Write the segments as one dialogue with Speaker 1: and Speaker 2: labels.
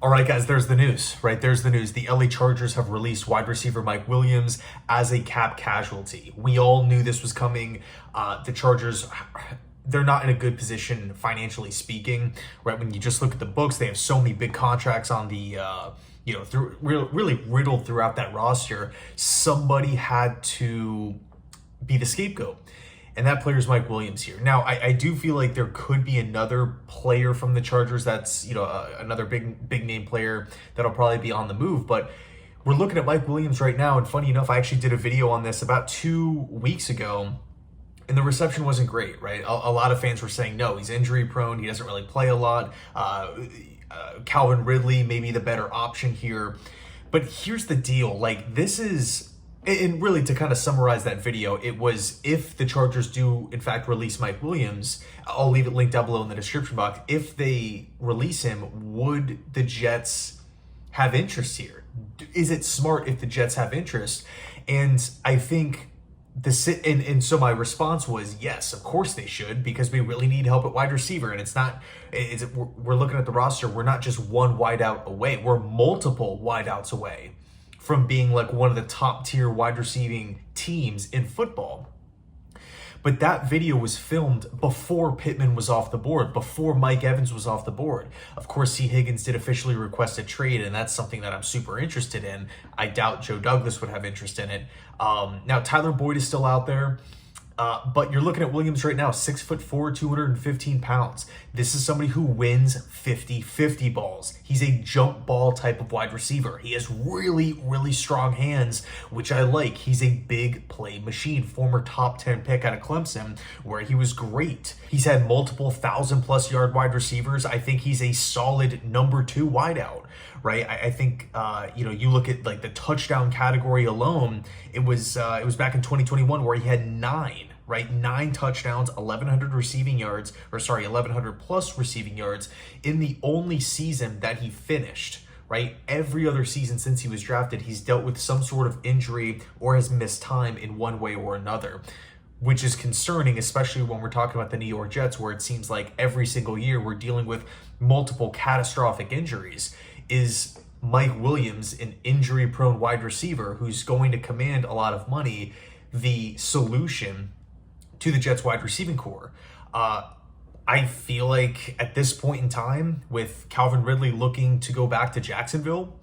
Speaker 1: All right, guys, there's the news, right? There's the news. The LA Chargers have released wide receiver Mike Williams as a cap casualty. We all knew this was coming. The Chargers, they're not in a good position financially speaking, right? When you just look at the books, they have so many big contracts on the, really riddled throughout that roster. Somebody had to be the scapegoat. And that player is Mike Williams here. Now, I do feel like there could be another player from the Chargers that's, another big name player that'll probably be on the move. But we're looking at Mike Williams right now. And funny enough, I actually did a video on this about 2 weeks ago. And the reception wasn't great, right? A lot of fans were saying, no, he's injury prone. He doesn't really play a lot. Calvin Ridley may be the better option here. But here's the deal. Like, this is... And really, to kind of summarize that video, it was if the Chargers do, in fact, release Mike Williams, I'll leave it linked down below in the description box. If they release him, would the Jets have interest here? Is it smart if the Jets have interest? And I think so my response was yes, of course they should, because we really need help at wide receiver. And we're looking at the roster. We're not just one wideout away. We're multiple wideouts away from being like one of the top tier wide receiving teams in football. But that video was filmed before Pittman was off the board, before Mike Evans was off the board. Of course, C. Higgins did officially request a trade, and that's something that I'm super interested in. I doubt Joe Douglas would have interest in it. Now, Tyler Boyd is still out there. But you're looking at Williams right now, 6'4", 215 pounds. This is somebody who wins 50-50 balls. He's a jump ball type of wide receiver. He has really, really strong hands, which I like. He's a big play machine, former top 10 pick out of Clemson, where he was great. He's had multiple 1,000+ yard wide receivers. I think he's a solid number 2 wideout, right? I think, you look at like the touchdown category alone, it was back in 2021 where he had 9. Right, 9 touchdowns, 1,100 plus receiving yards in the only season that he finished. Right, every other season since he was drafted, he's dealt with some sort of injury or has missed time in one way or another, which is concerning, especially when we're talking about the New York Jets, where it seems like every single year we're dealing with multiple catastrophic injuries. Is Mike Williams, an injury-prone wide receiver who's going to command a lot of money, the solution to the Jets wide receiving core? I feel like at this point in time, with Calvin Ridley looking to go back to Jacksonville,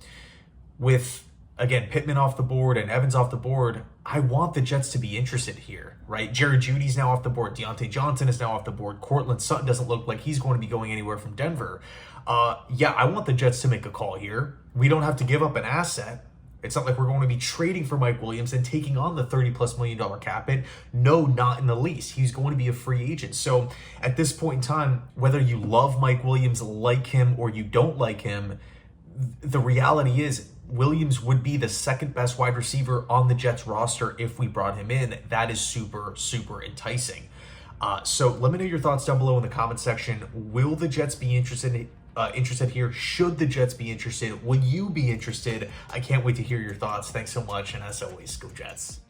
Speaker 1: with, again, Pittman off the board and Evans off the board, I want the Jets to be interested here, right? Jared Judy's now off the board. Deontay Johnson is now off the board. Courtland Sutton doesn't look like he's going to be going anywhere from Denver. I want the Jets to make a call here. We don't have to give up an asset. It's not like we're going to be trading for Mike Williams and taking on the $30+ million cap hit. No, not in the least. He's going to be a free agent. So at this point in time, whether you love Mike Williams, like him, or you don't like him, the reality is Williams would be the second best wide receiver on the Jets roster if we brought him in. That is super, super enticing. So let me know your thoughts down below in the comment section. Will the Jets be interested here? Should the Jets be interested? Would you be interested? I can't wait to hear your thoughts. Thanks so much, and as always, go Jets.